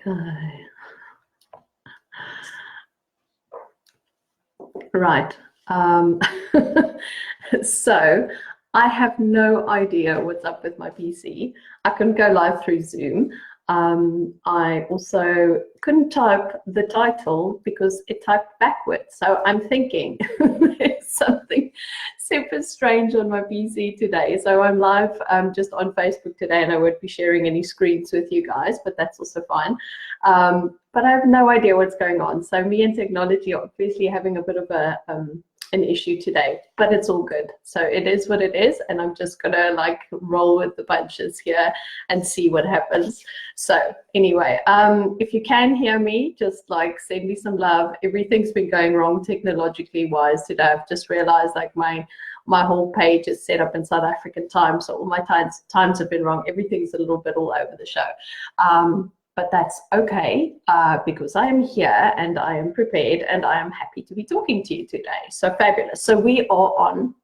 Okay. Right. So I have no idea what's up with my PC. I couldn't go live through Zoom. I also couldn't type the title because it typed backwards. So I'm thinking there's something super strange on my PC today. So I'm live just on Facebook today, and I won't be sharing any screens with you guys, but that's also fine. But I have no idea what's going on. So me and technology are obviously having a bit of an issue today, but it's all good. So it is what it is, and I'm just gonna like roll with the punches here and see what happens. So anyway, if you can hear me, just like send me some love. Everything's been going wrong technologically wise today. I've just realized like my whole page is set up in South African time, so all my times have been wrong. Everything's a little bit all over the show. But that's okay, because I am here and I am prepared and I am happy to be talking to you today. So fabulous. So we are on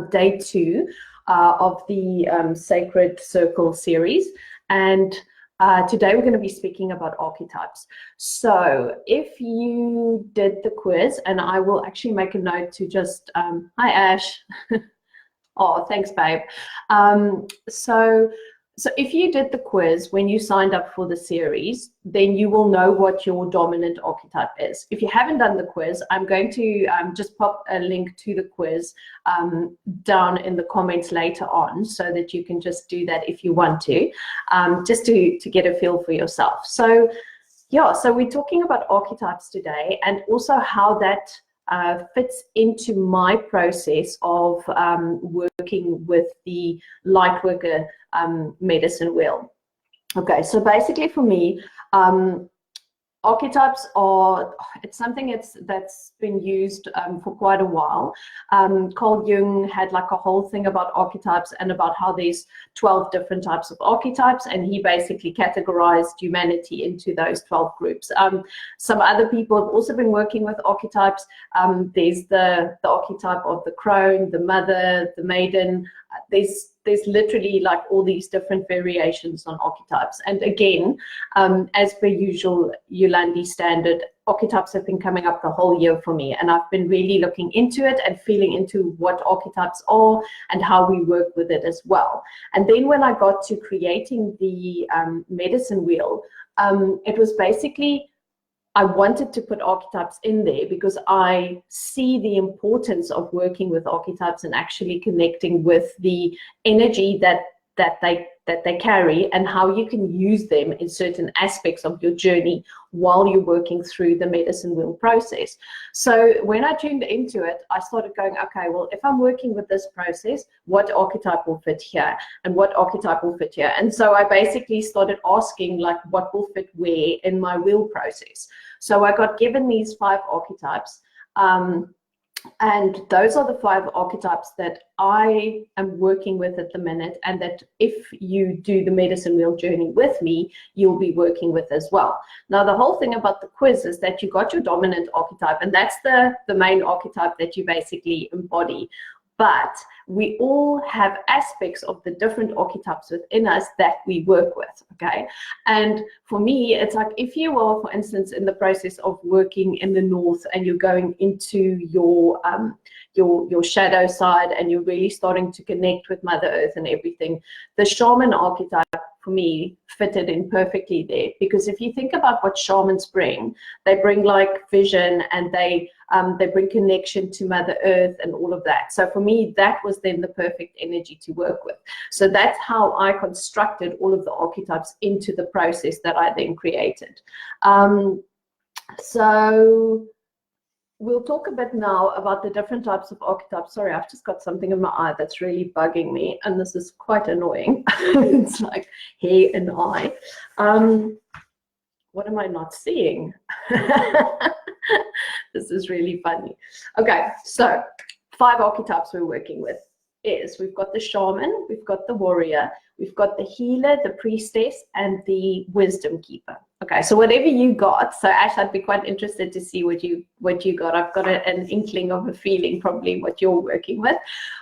day 2 of the Sacred Circle series, and today we're going to be speaking about archetypes. So if you did the quiz, and I will actually make a note to just, hi Ash. Oh, thanks babe. So if you did the quiz when you signed up for the series, then you will know what your dominant archetype is. If you haven't done the quiz, I'm going to just pop a link to the quiz down in the comments later on, so that you can just do that if you want to, just to get a feel for yourself. So yeah, so we're talking about archetypes today, and also how that fits into my process of working with the Lightworker medicine wheel. Okay, so basically for me, archetypes are, it's something that's been used for quite a while. Carl Jung had like a whole thing about archetypes and about how there's 12 different types of archetypes, and he basically categorized humanity into those 12 groups. Some other people have also been working with archetypes. There's the archetype of the crone, the mother, the maiden. There's literally like all these different variations on archetypes. And again, as per usual, Yolandi standard, archetypes have been coming up the whole year for me. And I've been really looking into it and feeling into what archetypes are and how we work with it as well. And then when I got to creating the medicine wheel, it was basically, I wanted to put archetypes in there because I see the importance of working with archetypes and actually connecting with the energy that they carry, and how you can use them in certain aspects of your journey while you're working through the medicine wheel process. So when I tuned into it, I started going, okay, well, if I'm working with this process, what archetype will fit here and what archetype will fit here? And so I basically started asking like what will fit where in my wheel process. So I got given these 5 archetypes, and those are the 5 archetypes that I am working with at the minute, and that if you do the medicine wheel journey with me, you'll be working with as well. Now, the whole thing about the quiz is that you got your dominant archetype, and that's the main archetype that you basically embody. But we all have aspects of the different archetypes within us that we work with, okay? And for me, it's like if you are, for instance, in the process of working in the north and you're going into your shadow side and you're really starting to connect with Mother Earth and everything, the shaman archetype for me fitted in perfectly there. Because if you think about what shamans bring, they bring like vision, and they bring connection to Mother Earth and all of that. So for me, that was then the perfect energy to work with. So that's how I constructed all of the archetypes into the process that I then created. So we'll talk a bit now about the different types of archetypes. Sorry, I've just got something in my eye that's really bugging me, and this is quite annoying. It's like hair and eye. What am I not seeing? This is really funny. Okay, so 5 archetypes we're working with. is we've got the shaman, we've got the warrior, we've got the healer, the priestess, and the wisdom keeper. Okay, so whatever you got, so Ash, I'd be quite interested to see what you got. I've got an inkling of a feeling probably what you're working with.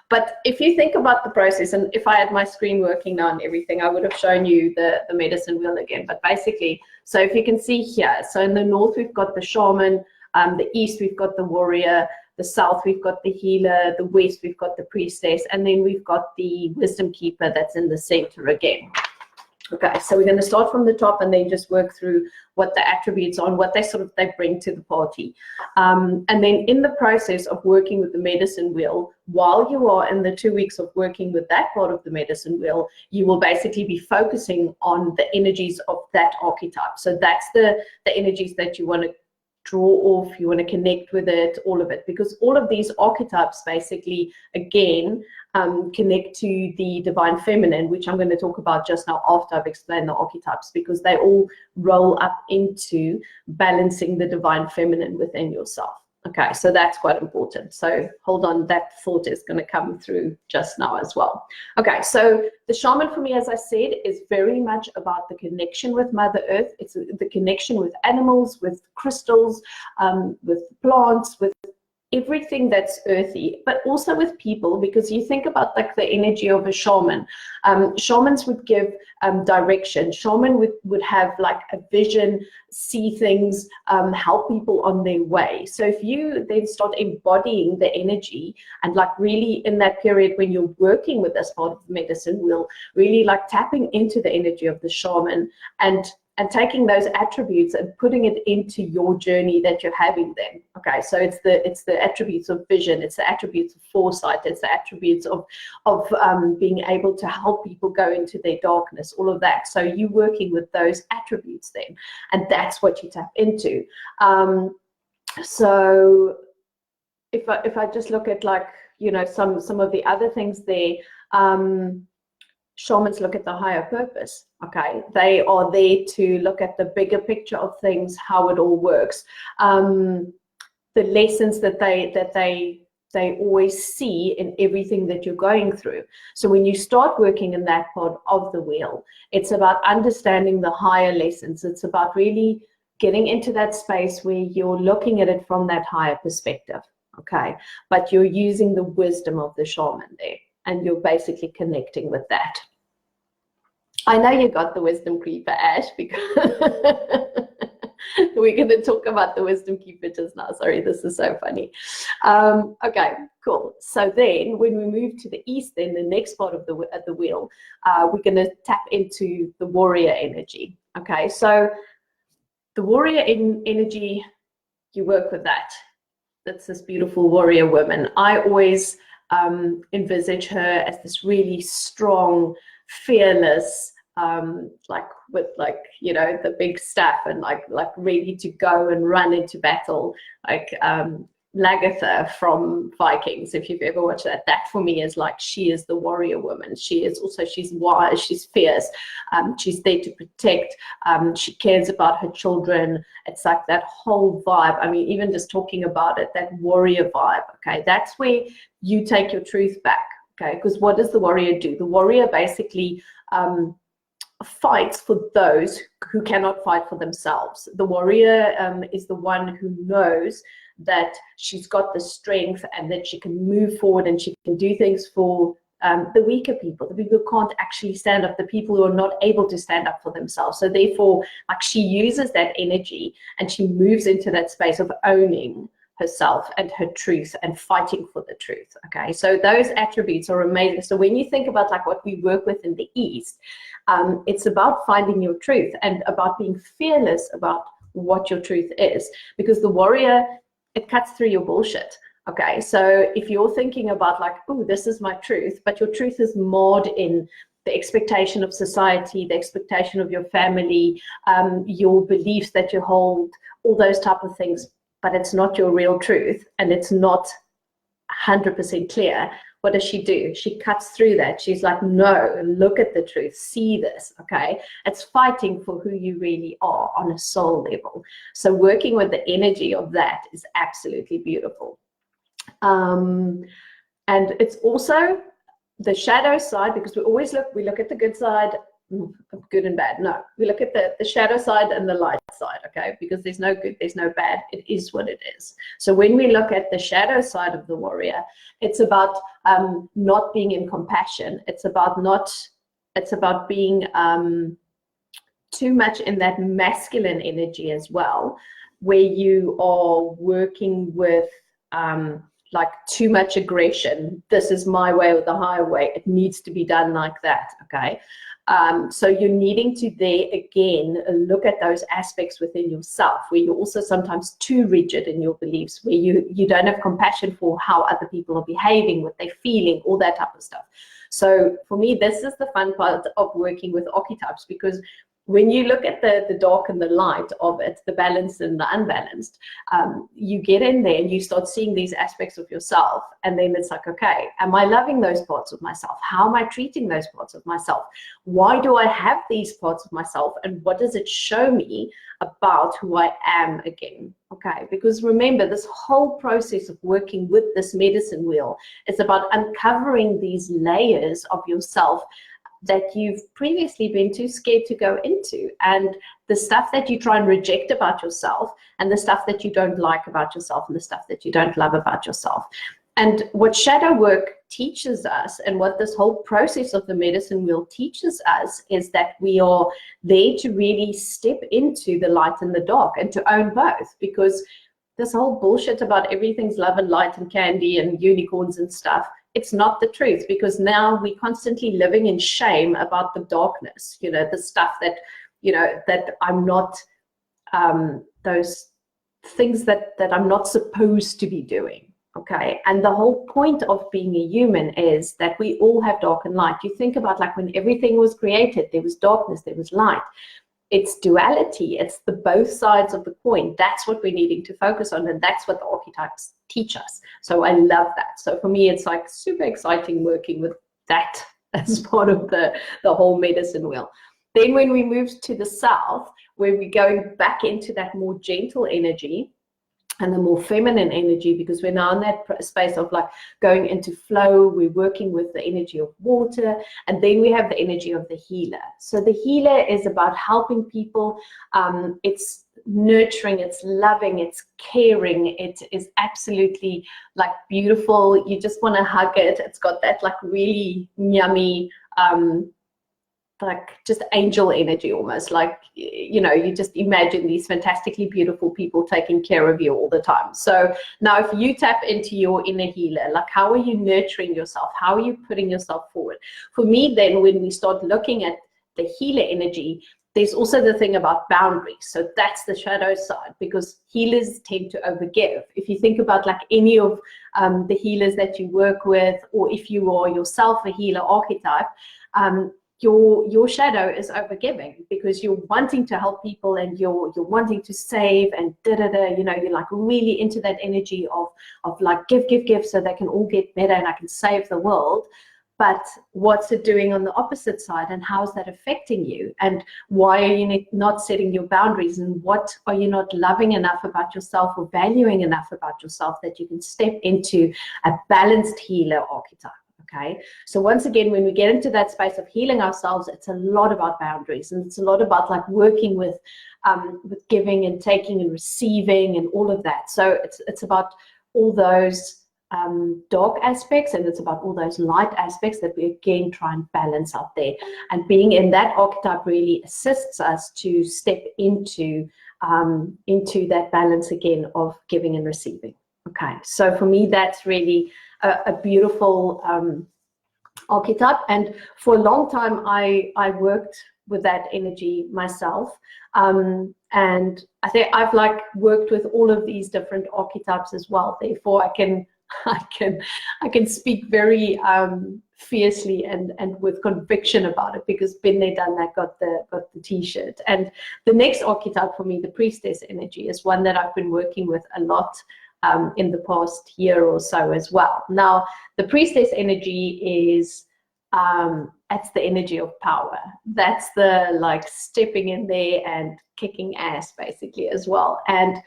But if you think about the process, and if I had my screen working now and everything, I would have shown you the medicine wheel again. But basically, so if you can see here, so in the north, we've got the shaman, the east, we've got the warrior, the south, we've got the healer, the west, we've got the priestess, and then we've got the wisdom keeper that's in the center again. Okay, so we're going to start from the top and then just work through what the attributes are and what they bring to the party. And then in the process of working with the medicine wheel, while you are in the 2 weeks of working with that part of the medicine wheel, you will basically be focusing on the energies of that archetype. So that's the energies that you want to draw off, you want to connect with it, all of it, because all of these archetypes basically, again, connect to the divine feminine, which I'm going to talk about just now after I've explained the archetypes, because they all roll up into balancing the divine feminine within yourself. Okay, so that's quite important. So hold on, that thought is going to come through just now as well. Okay, so the shaman for me, as I said, is very much about the connection with Mother Earth. It's the connection with animals, with crystals, with plants, with everything that's earthy, but also with people, because you think about like the energy of a shaman. Shamans would give direction. Shaman would have like a vision, see things, help people on their way. So if you then start embodying the energy and like really in that period when you're working with this part of the medicine wheel, really like tapping into the energy of the shaman and taking those attributes and putting it into your journey that you're having then. Okay, so it's the attributes of vision, it's the attributes of foresight, it's the attributes of being able to help people go into their darkness, all of that. So you working with those attributes then, and that's what you tap into. So if I just look at like, you know, some of the other things there, shamans look at the higher purpose. Okay, they are there to look at the bigger picture of things, how it all works, the lessons that they always see in everything that you're going through. So when you start working in that part of the wheel, it's about understanding the higher lessons. It's about really getting into that space where you're looking at it from that higher perspective. Okay, but you're using the wisdom of the shaman there, and you're basically connecting with that. I know you got the wisdom keeper, Ash, because we're going to talk about the wisdom keeper just now. Sorry, this is so funny. Okay, cool. So then when we move to the east, then the next part of the wheel, we're going to tap into the warrior energy. Okay, so the warrior energy, you work with that. That's this beautiful warrior woman. I always envisage her as this really strong, fearless, like with like, you know, the big staff and like ready to go and run into battle, like Lagertha from Vikings. If you've ever watched that, that for me is like, she is the warrior woman. She's wise, she's fierce, she's there to protect, she cares about her children. It's like that whole vibe. I mean, even just talking about it, that warrior vibe. Okay, that's where you take your truth back. Okay, because what does the warrior do? The warrior basically fights for those who cannot fight for themselves. The warrior is the one who knows that she's got the strength and that she can move forward and she can do things for the weaker people, the people who can't actually stand up, the people who are not able to stand up for themselves. So therefore, like, she uses that energy and she moves into that space of owning herself and her truth and fighting for the truth. Okay, so those attributes are amazing. So when you think about like what we work with in the East, it's about finding your truth and about being fearless about what your truth is, because the warrior, it cuts through your bullshit. Okay, so if you're thinking about like, oh, this is my truth, but your truth is marred in the expectation of society, the expectation of your family, your beliefs that you hold, all those type of things, but it's not your real truth and it's not 100% clear, what does she do? She cuts through that. She's like, no, look at the truth, see this. Okay, it's fighting for who you really are on a soul level. So working with the energy of that is absolutely beautiful. And it's also the shadow side, because we look at the good side, good and bad. No, we look at the shadow side and the light side, okay? Because there's no good, there's no bad. It is what it is. So when we look at the shadow side of the warrior, it's about not being in compassion. It's about being too much in that masculine energy as well, where you are working with like too much aggression. This is my way or the highway. It needs to be done like that, okay? So you're needing to there again look at those aspects within yourself, where you're also sometimes too rigid in your beliefs, where you don't have compassion for how other people are behaving, what they're feeling, all that type of stuff. So for me, this is the fun part of working with archetypes, because when you look at the dark and the light of it, the balanced and the unbalanced, you get in there and you start seeing these aspects of yourself. And then it's like, okay, am I loving those parts of myself? How am I treating those parts of myself? Why do I have these parts of myself? And what does it show me about who I am again? Okay, because remember, this whole process of working with this medicine wheel is about uncovering these layers of yourself that you've previously been too scared to go into, and the stuff that you try and reject about yourself, and the stuff that you don't like about yourself, and the stuff that you don't love about yourself. And what shadow work teaches us, and what this whole process of the medicine wheel teaches us, is that we are there to really step into the light and the dark, and to own both. Because this whole bullshit about everything's love and light and candy and unicorns and stuff, it's not the truth, because now we're constantly living in shame about the darkness, you know, the stuff that, you know, that I'm not, those things that I'm not supposed to be doing, okay? And the whole point of being a human is that we all have dark and light. You think about, like, when everything was created, there was darkness, there was light. It's duality. It's the both sides of the coin. That's what we're needing to focus on, and that's what the archetypes teach us. So I love that. So for me, it's like super exciting working with that as part of the whole medicine wheel. Then when we move to the south, where we're going back into that more gentle energy and the more feminine energy, because we're now in that space of like going into flow, we're working with the energy of water, and then we have the energy of the healer. So the healer is about helping people. It's nurturing, it's loving, it's caring, it is absolutely like beautiful. You just want to hug it. It's got that like really yummy, like just angel energy, almost like, you know, you just imagine these fantastically beautiful people taking care of you all the time. So now if you tap into your inner healer, like, how are you nurturing yourself? How are you putting yourself forward? For me, then, when we start looking at the healer energy, there's also the thing about boundaries. So that's the shadow side, because healers tend to overgive. If you think about like any of the healers that you work with, or if you are yourself a healer archetype, your shadow is overgiving, because you're wanting to help people, and you're wanting to save, and you know, you're like really into that energy of like give so they can all get better and I can save the world. But what's it doing on the opposite side, and how's that affecting you? And why are you not setting your boundaries? And what are you not loving enough about yourself, or valuing enough about yourself, that you can step into a balanced healer archetype? Okay, so once again, when we get into that space of healing ourselves, it's a lot about boundaries, and it's a lot about like working with giving and taking and receiving and all of that. So it's about all those dark aspects, and it's about all those light aspects that we again try and balance out there. And being in that archetype really assists us to step into that balance again of giving and receiving. Okay, so for me, that's really a beautiful archetype. And for a long time, I worked with that energy myself. And I think I've like worked with all of these different archetypes as well. Therefore, I can speak very fiercely and with conviction about it, because been there, done that, got the t-shirt. And the next archetype for me, the priestess energy, is one that I've been working with a lot in the past year or so as well. Now, the priestess energy is that's the energy of power. That's the like stepping in there and kicking ass basically as well. And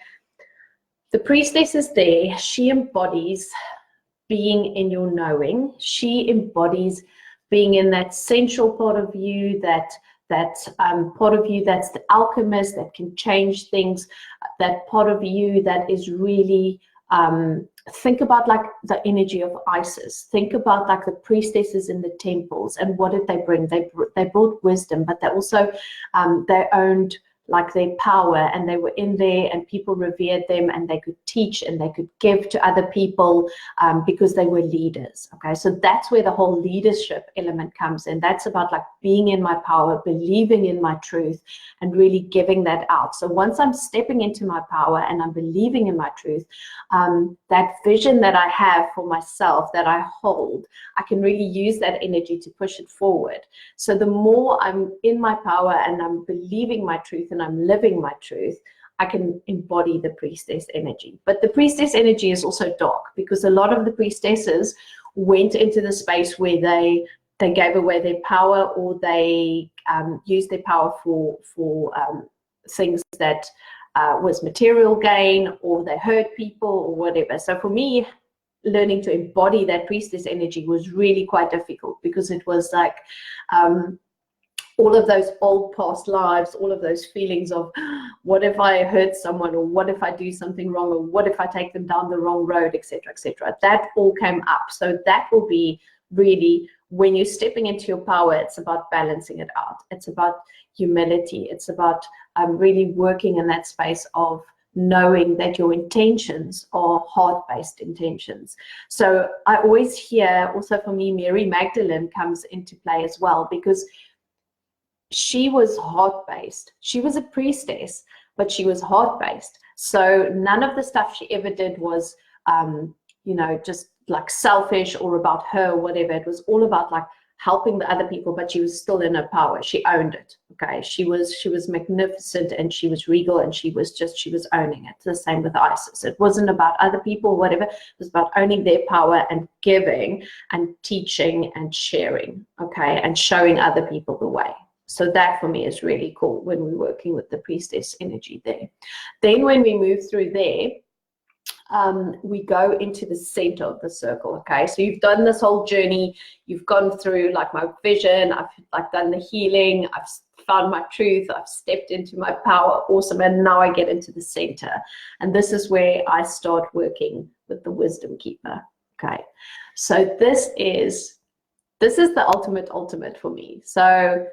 the priestess is there. She embodies being in your knowing. She embodies being in that central part of you, that part of you that's the alchemist, that can change things, that part of you that is really, think about like the energy of Isis. Think about like the priestesses in the temples, and what did they bring? They brought wisdom, but they also, they owned like their power, and they were in there, and people revered them, and they could teach and they could give to other people, because they were leaders. Okay, so that's where the whole leadership element comes in. That's about like being in my power, believing in my truth, and really giving that out. So once I'm stepping into my power and I'm believing in my truth, that vision that I have for myself, that I hold, I can really use that energy to push it forward. So the more I'm in my power and I'm believing my truth and I'm living my truth, I can embody the priestess energy. But the priestess energy is also dark, because a lot of the priestesses went into the space where they gave away their power, or they used their power for things that was material gain, or they hurt people or whatever. So for me, learning to embody that priestess energy was really quite difficult, because it was like all of those old past lives, all of those feelings of what if I hurt someone, or what if I do something wrong, or what if I take them down the wrong road, etc., etc. That all came up. So that will be really, when you're stepping into your power, it's about balancing it out. It's about humility. It's about really working in that space of knowing that your intentions are heart-based intentions. So I always hear, also for me, Mary Magdalene comes into play as well, because she was heart-based. She was a priestess, but she was heart-based. So none of the stuff she ever did was, just like selfish or about her or whatever. It was all about like helping the other people, but she was still in her power. She owned it. Okay, she was magnificent, and she was regal, and she was owning it. The same with Isis. It wasn't about other people or whatever. It was about owning their power and giving and teaching and sharing. Okay, and showing other people the way. So that for me is really cool when we're working with the priestess energy there. Then when we move through there, we go into the center of the circle. Okay, so you've done this whole journey, you've gone through like my vision, I've like done the healing, I've found my truth, I've stepped into my power, awesome, and now I get into the center, and this is where I start working with the wisdom keeper. Okay, so this is the ultimate for me. So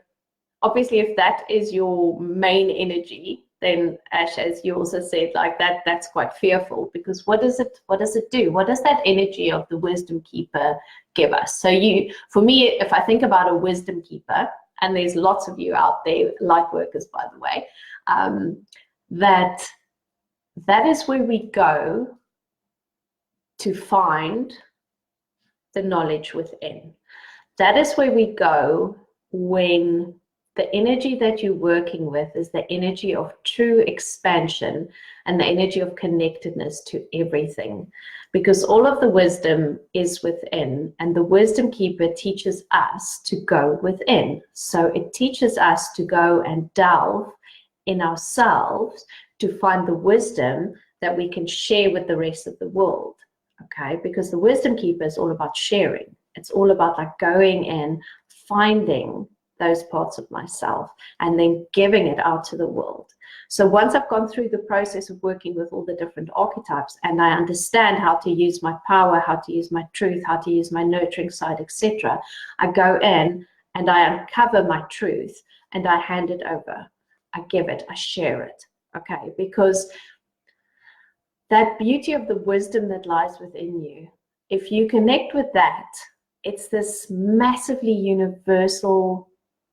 obviously, if that is your main energy, then Ash, as you also said, like that's quite fearful, because what does it do? What does that energy of the wisdom keeper give us? So for me, if I think about a wisdom keeper, and there's lots of you out there, light workers, by the way, that is where we go to find the knowledge within. That is where we go when the energy that you're working with is the energy of true expansion and the energy of connectedness to everything, because all of the wisdom is within, and the wisdom keeper teaches us to go within. So it teaches us to go and delve in ourselves to find the wisdom that we can share with the rest of the world. Okay, because the wisdom keeper is all about sharing. It's all about like going and finding those parts of myself and then giving it out to the world. So once I've gone through the process of working with all the different archetypes, and I understand how to use my power, how to use my truth, how to use my nurturing side, etc., I go in and I uncover my truth and I hand it over. I give it, I share it. Okay, because that beauty of the wisdom that lies within you, if you connect with that, it's this massively universal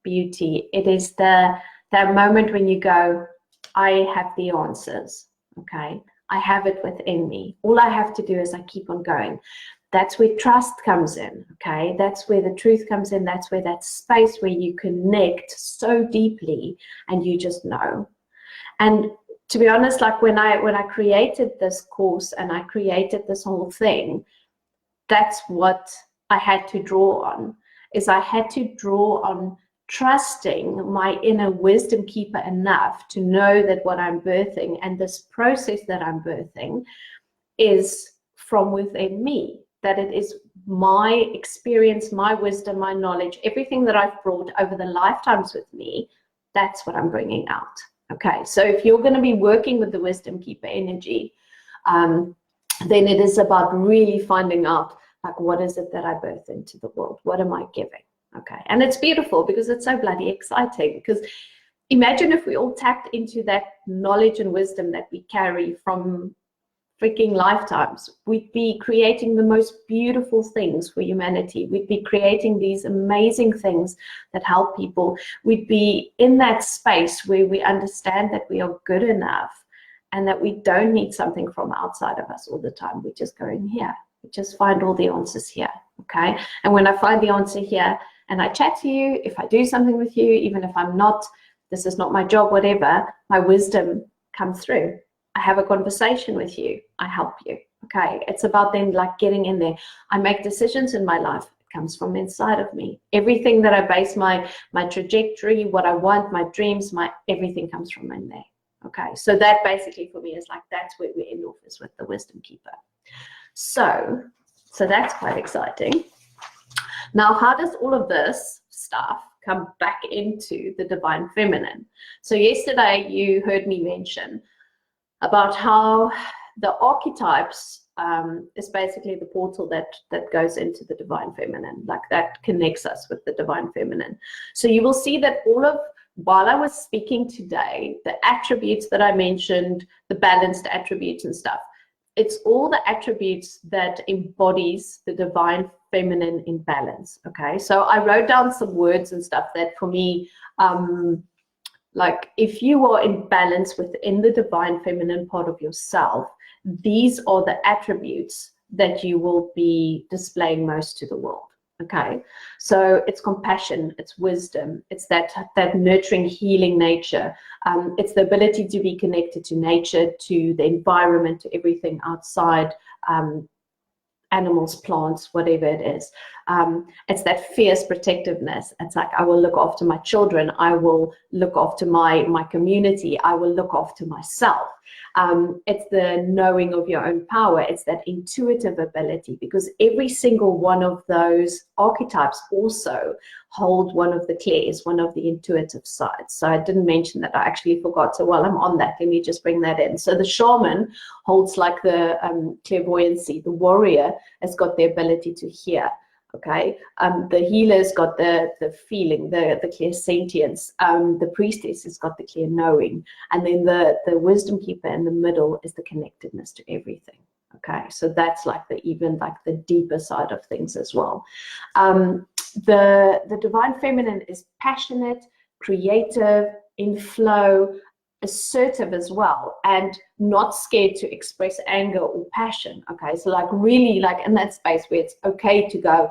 beauty. It is that moment when you go, I have the answers. Okay, I have it within me. All I have to do is I keep on going. That's where trust comes in. Okay, that's where the truth comes in. That's where that space where you connect so deeply and you just know. And to be honest, like when I created this course and I created this whole thing, that's what I had to draw on. Is I had to draw on trusting my inner wisdom keeper enough to know that what I'm birthing and this process that I'm birthing is from within me. that it is my experience, my wisdom, my knowledge, everything that I've brought over the lifetimes with me, that's what I'm bringing out. Okay, so if you're going to be working with the wisdom keeper energy, then it is about really finding out, like, what is it that I birth into the world? What am I giving? Okay, and it's beautiful because it's so bloody exciting. Because imagine if we all tapped into that knowledge and wisdom that we carry from freaking lifetimes. We'd be creating the most beautiful things for humanity. We'd be creating these amazing things that help people. We'd be in that space where we understand that we are good enough and that we don't need something from outside of us all the time. We just go in here. We just find all the answers here, okay? And when I find the answer here and I chat to you, if I do something with you, even if I'm not, this is not my job, whatever, my wisdom comes through. I have a conversation with you, I help you, okay? It's about then like getting in there. I make decisions in my life. It comes from inside of me. Everything that I base my trajectory, what I want, my dreams, everything comes from in there, okay? So that basically for me is like, that's where we end off, is with the wisdom keeper. So that's quite exciting. Now, how does all of this stuff come back into the divine feminine? So yesterday you heard me mention about how the archetypes is basically the portal that goes into the divine feminine, like that connects us with the divine feminine. So you will see that while I was speaking today, the attributes that I mentioned, the balanced attributes and stuff, it's all the attributes that embodies the divine feminine in balance, okay? So I wrote down some words and stuff that for me, like if you are in balance within the divine feminine part of yourself, these are the attributes that you will be displaying most to the world. Okay, so it's compassion, it's wisdom, it's that nurturing, healing nature. It's the ability to be connected to nature, to the environment, to everything outside, animals, plants, whatever it is. It's that fierce protectiveness. It's like, I will look after my children, I will look after my community, I will look after myself. It's the knowing of your own power. It's that intuitive ability, because every single one of those archetypes also hold one of the clairs, one of the intuitive sides. So I didn't mention that, I actually forgot. So while I'm on that, let me just bring that in. So the shaman holds like the clairvoyancy. The warrior has got the ability to hear. Okay, the healer's got the feeling, the clear sentience. The priestess has got the clear knowing, and then the wisdom keeper in the middle is the connectedness to everything. Okay, so that's like the deeper side of things as well. The divine feminine is passionate, creative, in flow, assertive as well, and not scared to express anger or passion. Okay, so like really like in that space where it's okay to go,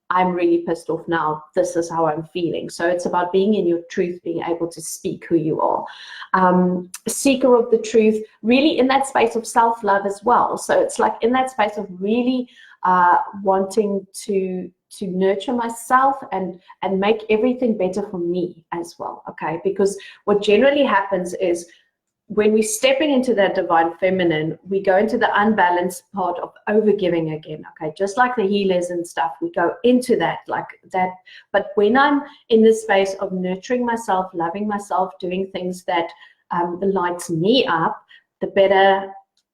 I'm really pissed off now, this is how I'm feeling. So it's about being in your truth, being able to speak who you are. A seeker of the truth, really in that space of self-love as well. So it's like in that space of really wanting to nurture myself and make everything better for me as well. Okay, because what generally happens is when we're stepping into that divine feminine, we go into the unbalanced part of overgiving again. Okay, just like the healers and stuff, we go into that like that. But when I'm in this space of nurturing myself, loving myself, doing things that lights me up, the better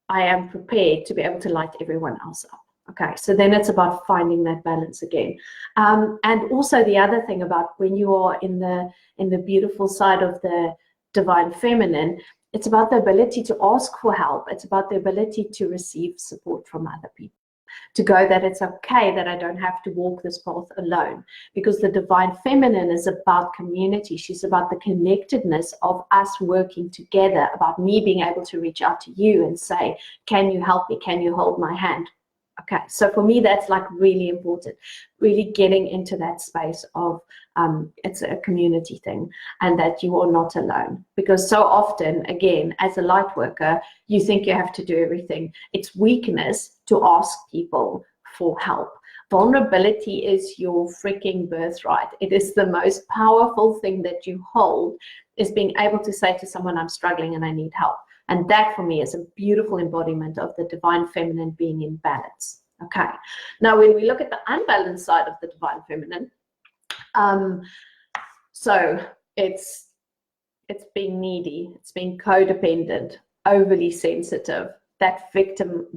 I am prepared to be able to light everyone else up. Okay, so then it's about finding that balance again. And also the other thing about when you are in the beautiful side of the divine feminine, it's about the ability to ask for help. It's about the ability to receive support from other people, to go that it's okay that I don't have to walk this path alone, because the divine feminine is about community. She's about the connectedness of us working together, about me being able to reach out to you and say, can you help me? Can you hold my hand? Okay, so for me, that's like really important, really getting into that space of it's a community thing and that you are not alone. Because so often, again, as a light worker, you think you have to do everything. It's weakness to ask people for help. Vulnerability is your freaking birthright. It is the most powerful thing that you hold, is being able to say to someone, I'm struggling and I need help. And that for me is a beautiful embodiment of the divine feminine being in balance. Okay. Now, when we look at the unbalanced side of the divine feminine, so it's being needy, it's being codependent, overly sensitive, that victim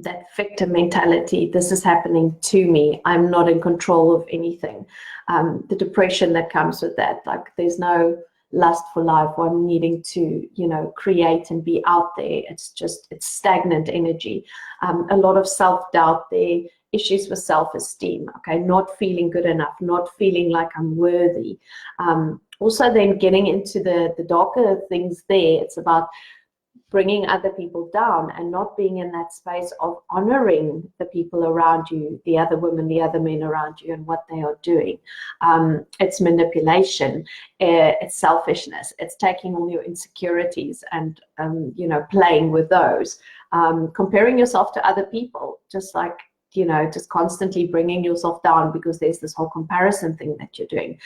mentality. This is happening to me. I'm not in control of anything. The depression that comes with that, like there's no lust for life, or I'm needing to, create and be out there. It's stagnant energy. A lot of self-doubt there, issues with self-esteem, okay, not feeling good enough, not feeling like I'm worthy. Also then getting into the darker things there, it's about bringing other people down and not being in that space of honoring the people around you, the other women, the other men around you, and what they are doing. It's manipulation, it's selfishness, it's taking all your insecurities and, playing with those, comparing yourself to other people, just constantly bringing yourself down because there's this whole comparison thing that you're doing.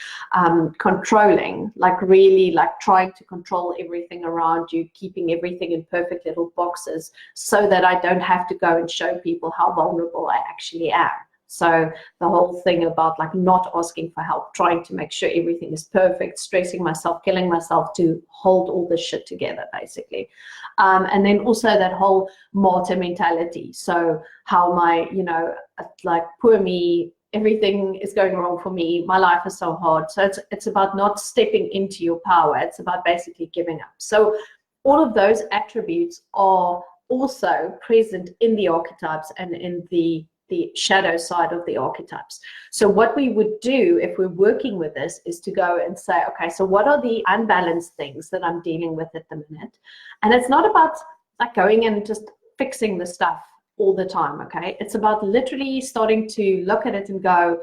Controlling, really trying to control everything around you, keeping everything in perfect little boxes so that I don't have to go and show people how vulnerable I actually am. So the whole thing about not asking for help, trying to make sure everything is perfect, stressing myself, killing myself to hold all this shit together, basically. And then also that whole martyr mentality. So how poor me, everything is going wrong for me, my life is so hard. So it's about not stepping into your power. It's about basically giving up. So all of those attributes are also present in the archetypes and in the shadow side of the archetypes. So what we would do if we're working with this is to go and say, okay, so what are the unbalanced things that I'm dealing with at the minute? And it's not about going and just fixing the stuff all the time, okay? It's about literally starting to look at it and go,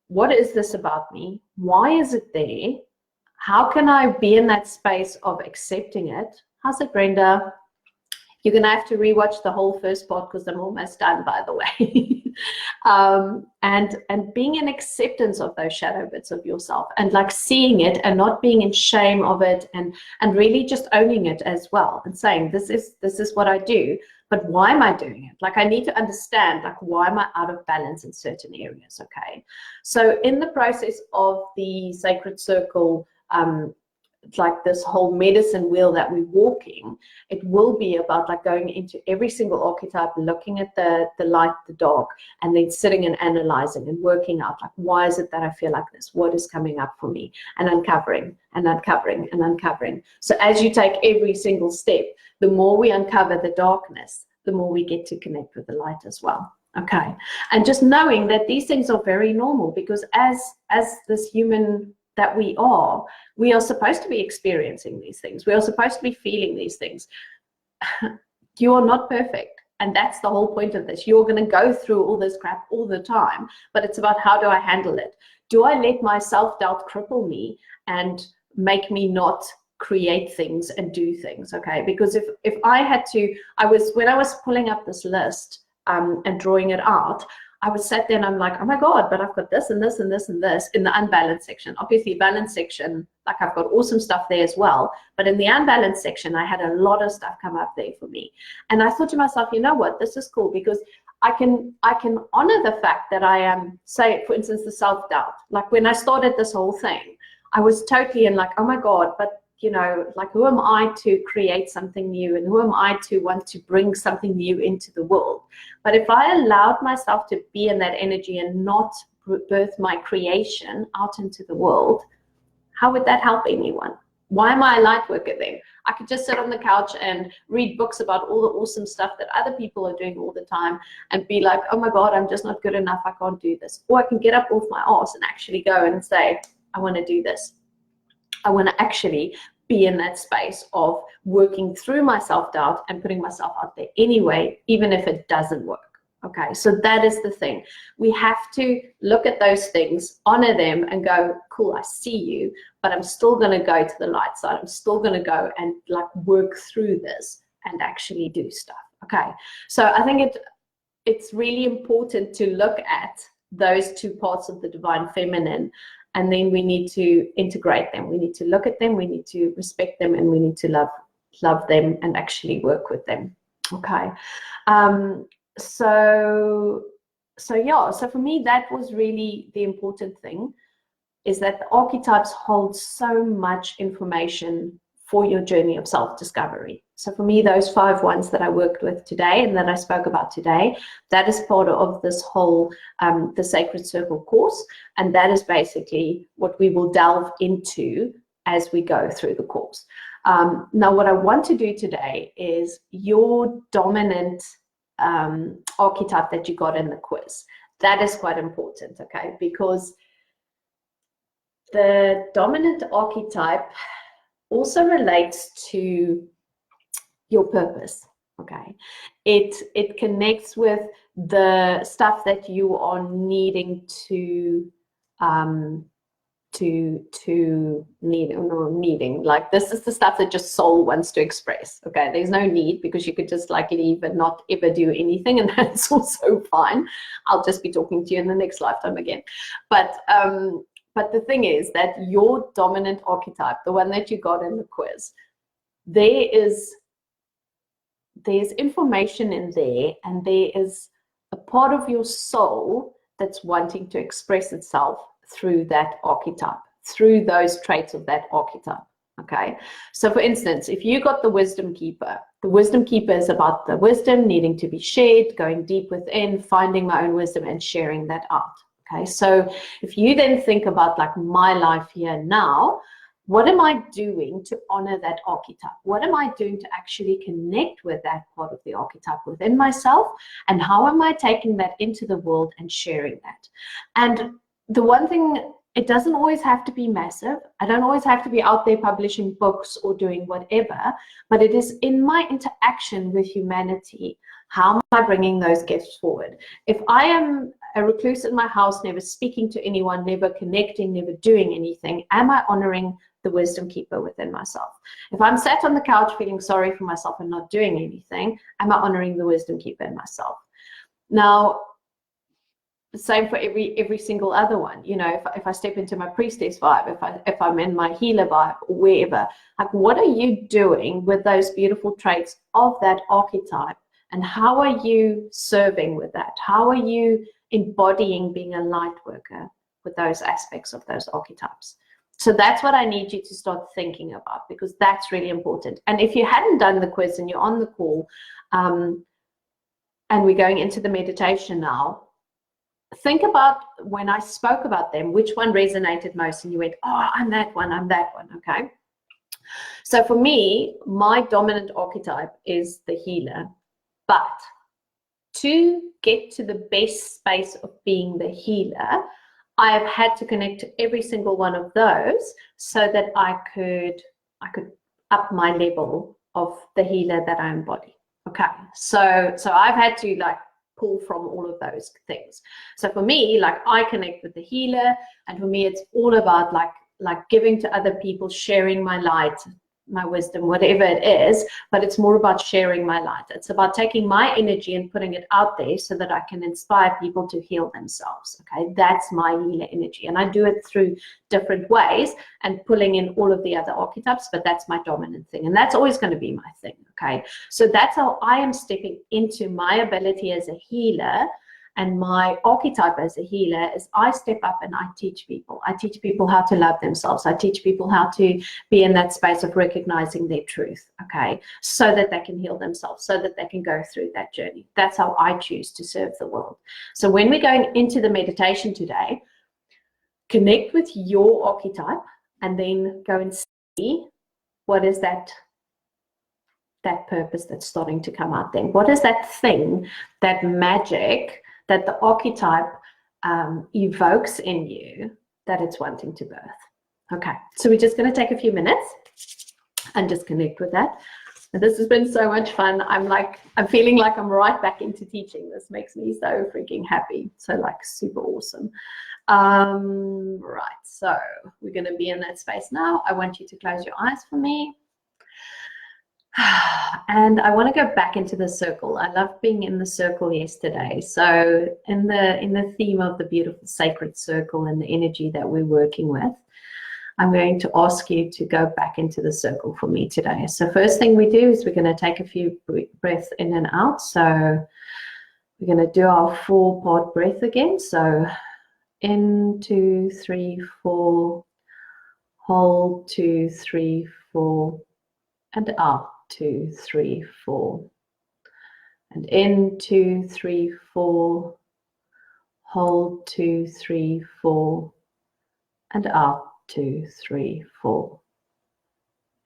what is this about me? Why is it there? How can I be in that space of accepting it? How's it, Brenda? You're going to have to rewatch the whole first part because I'm almost done, by the way. And being in acceptance of those shadow bits of yourself and seeing it and not being in shame of it and really just owning it as well and saying, this is what I do, but why am I doing it? I need to understand, why am I out of balance in certain areas, okay? So in the process of the sacred circle, this whole medicine wheel that we're walking, it will be about going into every single archetype, looking at the light, the dark, and then sitting and analyzing and working out why is it that I feel like this? What is coming up for me? And uncovering and uncovering and uncovering. So as you take every single step, the more we uncover the darkness, the more we get to connect with the light as well. Okay. And just knowing that these things are very normal, because as this human that we are supposed to be experiencing these things. We are supposed to be feeling these things. You are not perfect. And that's the whole point of this. You're going to go through all this crap all the time, but it's about how do I handle it? Do I let my self-doubt cripple me and make me not create things and do things? Okay, because if I had to, when I was pulling up this list and drawing it out, I was sat there and I'm like, oh my God, but I've got this and this and this and this in the unbalanced section. Obviously, balanced section, I've got awesome stuff there as well. But in the unbalanced section, I had a lot of stuff come up there for me. And I thought to myself, you know what, this is cool because I can honor the fact that I am, say, for instance, the self-doubt. When I started this whole thing, I was totally in oh my God, but who am I to create something new, and who am I to want to bring something new into the world? But if I allowed myself to be in that energy and not birth my creation out into the world, how would that help anyone? Why am I a light worker then? I could just sit on the couch and read books about all the awesome stuff that other people are doing all the time and be like, oh my God, I'm just not good enough, I can't do this. Or I can get up off my ass and actually go and say, I want to do this. I want to actually be in that space of working through my self-doubt and putting myself out there anyway, even if it doesn't work. Okay, so that is the thing. We have to look at those things, honor them, and go, cool, I see you, but I'm still going to go to the light side. I'm still going to go and work through this and actually do stuff. Okay, so I think it's really important to look at those two parts of the divine feminine. And then we need to integrate them. We need to look at them, we need to respect them, and we need to love them and actually work with them. Okay. so yeah, so for me, that was really the important thing, is that the archetypes hold so much information for your journey of self-discovery. So for me, those 5 ones that I worked with today and that I spoke about today, that is part of this whole the Sacred Circle course, and that is basically what we will delve into as we go through the course. Now, what I want to do today is your dominant archetype that you got in the quiz. That is quite important, okay? Because the dominant archetype also relates to your purpose, okay? It connects with the stuff that you are needing needing, like this is the stuff that just soul wants to express, okay? There's no need, because you could just like leave and not ever do anything, and that's also fine. I'll just be talking to you in the next lifetime again. But the thing is that your dominant archetype, the one that you got in the quiz, there's information in there, and there is a part of your soul that's wanting to express itself through that archetype, through those traits of that archetype, okay? So for instance, if you got the wisdom keeper is about the wisdom needing to be shared, going deep within, finding my own wisdom and sharing that out, okay? So if you then think about like my life here now, what am I doing to honor that archetype? What am I doing to actually connect with that part of the archetype within myself? And how am I taking that into the world and sharing that? And the one thing, it doesn't always have to be massive. I don't always have to be out there publishing books or doing whatever, but it is in my interaction with humanity. How am I bringing those gifts forward? If I am a recluse in my house, never speaking to anyone, never connecting, never doing anything, am I honoring the wisdom keeper within myself? If I'm sat on the couch feeling sorry for myself and not doing anything, am I honoring the wisdom keeper in myself? Now, the same for every single other one. You know, if I step into my priestess vibe, if I'm in my healer vibe, or wherever, like, what are you doing with those beautiful traits of that archetype, and how are you serving with that? How are you embodying being a light worker with those aspects of those archetypes? So that's what I need you to start thinking about, because that's really important. And if you hadn't done the quiz and you're on the call, and we're going into the meditation now, think about when I spoke about them, which one resonated most, and you went, oh, I'm that one, okay? So for me, my dominant archetype is the healer, but to get to the best space of being the healer, I have had to connect to every single one of those so that I could up my level of the healer that I embody. Okay, so I've had to like pull from all of those things. So for me, like, I connect with the healer, and for me it's all about like giving to other people, sharing my light, my wisdom, whatever it is, but it's more about sharing my light. It's about taking my energy and putting it out there so that I can inspire people to heal themselves. Okay, that's my healer energy, and I do it through different ways and pulling in all of the other archetypes, but that's my dominant thing, and that's always going to be my thing. Okay, so that's how I am stepping into my ability as a healer. And my archetype as a healer is I step up and I teach people. I teach people how to love themselves. I teach people how to be in that space of recognizing their truth, okay, so that they can heal themselves, so that they can go through that journey. That's how I choose to serve the world. So when we're going into the meditation today, connect with your archetype and then go and see what is that purpose that's starting to come out then. What is that thing, that magic that the archetype evokes in you that it's wanting to birth? Okay, so we're just going to take a few minutes and just connect with that. And this has been so much fun. I'm feeling like I'm right back into teaching. This makes me so freaking happy. So like super awesome. Right, so we're going to be in that space now. I want you to close your eyes for me. And I want to go back into the circle. I loved being in the circle yesterday. So in the theme of the beautiful sacred circle and the energy that we're working with, I'm going to ask you to go back into the circle for me today. So first thing we do is we're going to take a few breaths in and out. So We're going to do our 4-part breath again. So in, 2, 3, 4, hold, 2, 3, 4, and out, 2, 3, 4. And in, 2, 3, 4, hold, 2, 3, 4, and out, 2, 3, 4.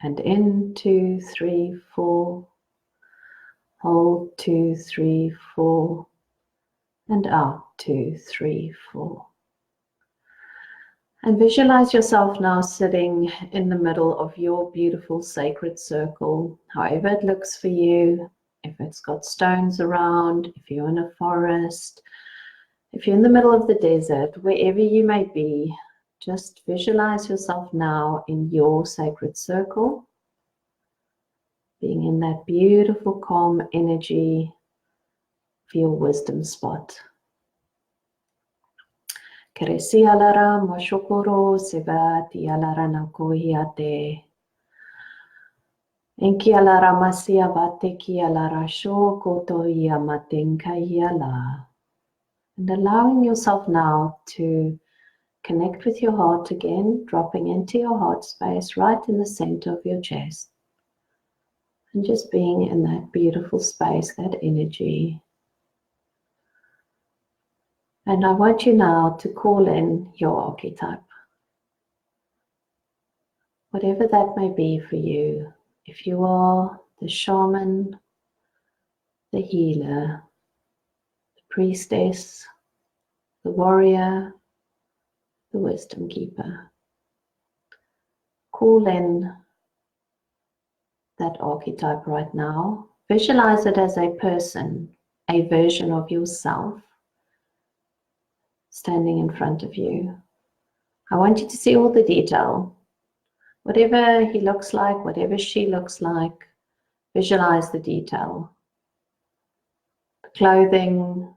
And in, 2, 3, 4, hold, 2, 3, 4, and out, 2, 3, 4. And visualize yourself now sitting in the middle of your beautiful sacred circle, however it looks for you. If it's got stones around, if you're in a forest, if you're in the middle of the desert, wherever you may be, just visualize yourself now in your sacred circle, being in that beautiful calm energy for your wisdom spot. Keresi alara mashokoro sebati alara nakohiate. Enki alara masia vate ki alara shokoto yamatenka yala. And allowing yourself now to connect with your heart again, dropping into your heart space right in the center of your chest. And just being in that beautiful space, that energy. And I want you now to call in your archetype. Whatever that may be for you. If you are the shaman, the healer, the priestess, the warrior, the wisdom keeper. Call in that archetype right now. Visualize it as a person, a version of yourself standing in front of you. I want you to see all the detail. Whatever he looks like, whatever she looks like, visualize the detail. The clothing,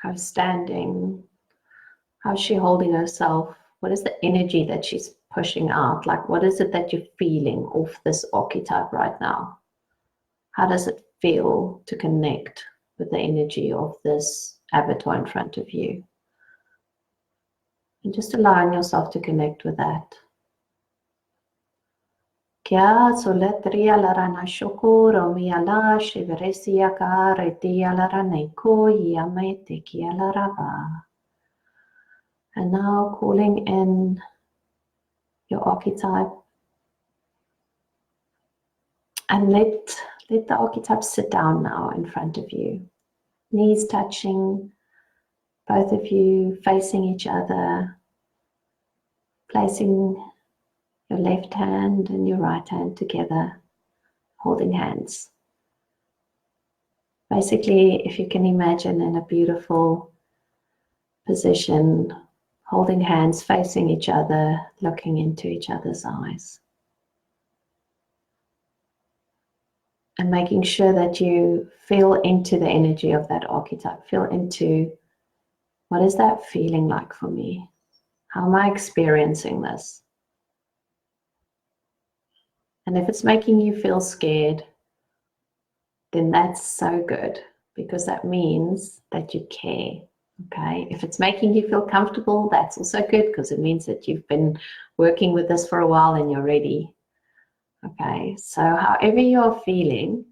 how standing, how's she holding herself? What is the energy that she's pushing out? Like, what is it that you're feeling off this archetype right now? How does it feel to connect with the energy of this avatar in front of you? And just allowing yourself to connect with that. Kia soletria larana shokoro miala shiveresia ka retia larane ko yamete kia larava. And now calling in your archetype. And let the archetype sit down now in front of you. Knees touching, both of you facing each other, placing your left hand and your right hand together, holding hands. Basically, if you can imagine in a beautiful position, holding hands, facing each other, looking into each other's eyes. And making sure that you feel into the energy of that archetype. Feel into, what is that feeling like for me? How am I experiencing this? And if it's making you feel scared, then that's so good, because that means that you care, okay? If it's making you feel comfortable, that's also good, because it means that you've been working with this for a while and you're ready, okay? So however you're feeling,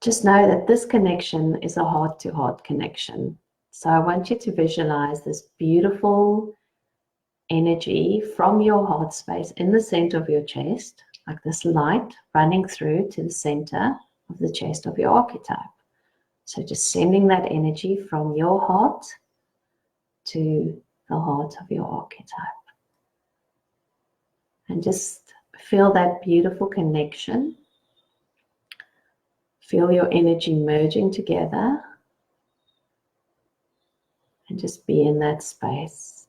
just know that this connection is a heart-to-heart connection. So I want you to visualize this beautiful energy from your heart space in the center of your chest, like this light running through to the center of the chest of your archetype. So just sending that energy from your heart to the heart of your archetype. And just feel that beautiful connection. Feel your energy merging together. And just be in that space.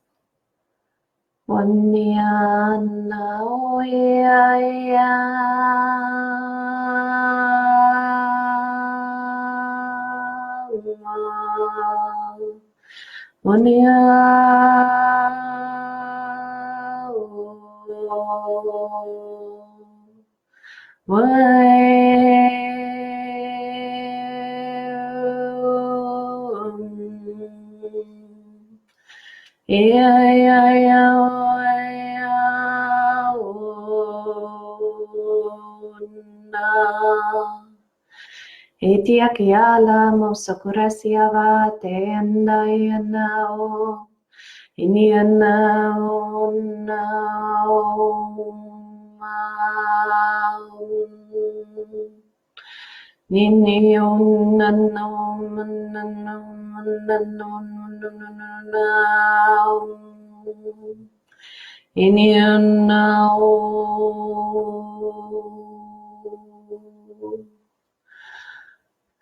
Etia kiala mo sakurasia va te anao. Inianao nao.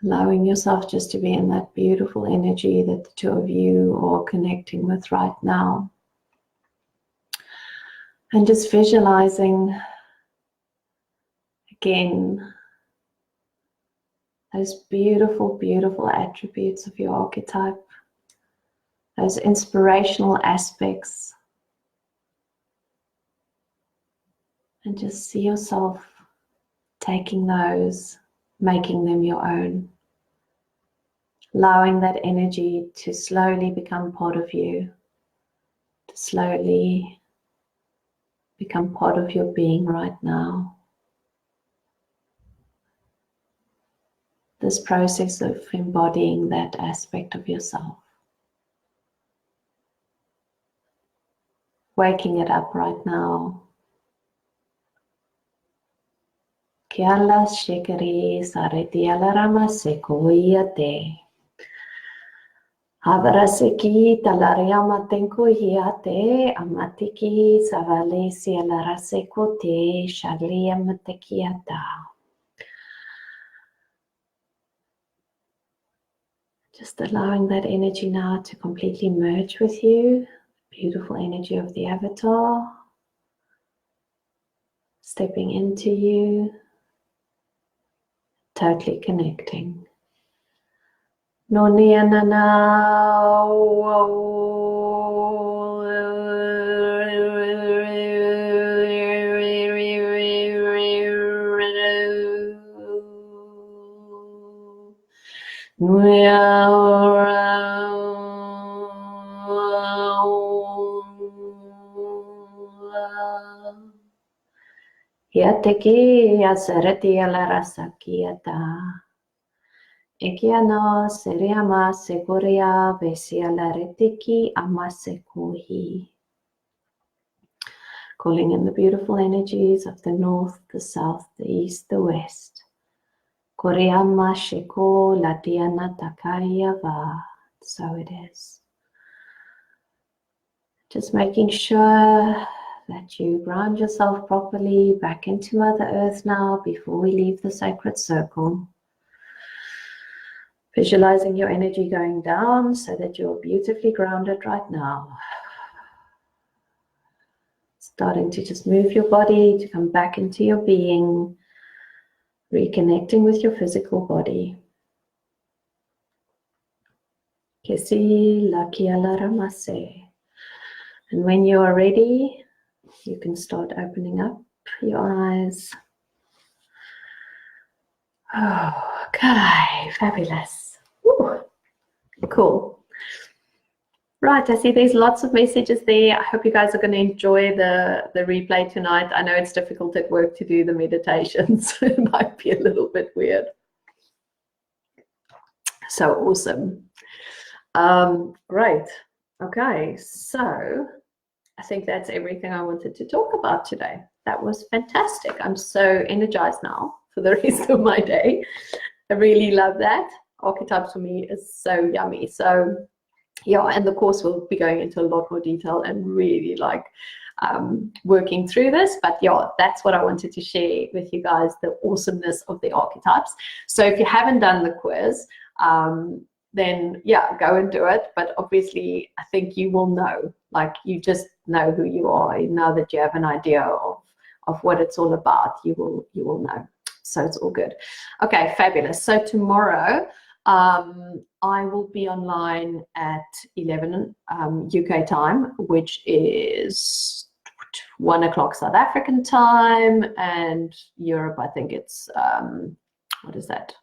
Allowing yourself just to be in that beautiful energy that the two of you are connecting with right now. And just visualizing again those beautiful, beautiful attributes of your archetype, those inspirational aspects. And just see yourself taking those, making them your own. Allowing that energy to slowly become part of you, to slowly become part of your being right now. This process of embodying that aspect of yourself. Waking it up right now. Kiala shikari saretiala ramaseko te. Havaraseki talariama tenko hiate amatiki savalesi alaraseko te shaliamatekiata. Just allowing that energy now to completely merge with you. Beautiful energy of the avatar. Stepping into you. Totally connecting. Noni Yateki asareti alarasakiata. Ekiana seriama seguria vesialaretiki amasekuhi. Calling in the beautiful energies of the north, the south, the east, the west. Koreama sheko latiana takaya va. So it is. Just making sure that you ground yourself properly back into Mother Earth now before we leave the sacred circle. Visualizing your energy going down so that you're beautifully grounded right now. Starting to just move your body to come back into your being, reconnecting with your physical body. Kesi lakiala ramase. And when you are ready, you can start opening up your eyes. Oh, okay, fabulous. Ooh, cool. Right, I see there's lots of messages there. I hope you guys are going to enjoy the replay tonight. I know it's difficult at work to do the meditations. It might be a little bit weird. So awesome. Great. Okay, so I think that's everything I wanted to talk about today. That was fantastic. I'm so energized now for the rest of my day. I really love that. Archetypes for me is so yummy. So yeah, and the course will be going into a lot more detail and really like working through this. But yeah, that's what I wanted to share with you guys, the awesomeness of the archetypes. So if you haven't done the quiz, then yeah, go and do it. But obviously, I think you will know, like you just know who you are. Now that you have an idea of what it's all about, you will know. So it's all good. Okay, fabulous. So tomorrow, I will be online at 11 UK time, which is 1 o'clock South African time, and Europe, I think it's, what is that?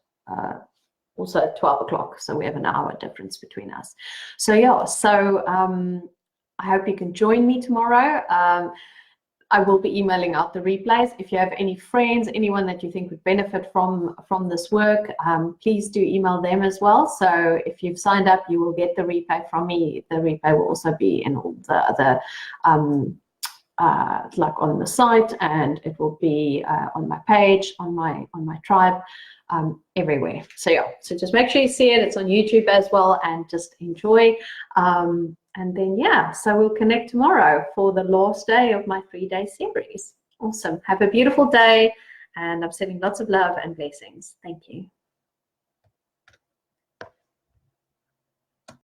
Also 12 o'clock. So we have an hour difference between us. So yeah, so I hope you can join me tomorrow. I will be emailing out the replays. If you have any friends, anyone that you think would benefit from this work, please do email them as well. So if you've signed up, you will get the replay from me. The replay will also be in all the other like on the site, and it will be on my page, on my tribe, everywhere. So yeah, so just make sure you see it. It's on YouTube as well, and just enjoy. And then yeah, so we'll connect tomorrow for the last day of my 3-day series. Awesome. Have a beautiful day, and I'm sending lots of love and blessings. Thank you.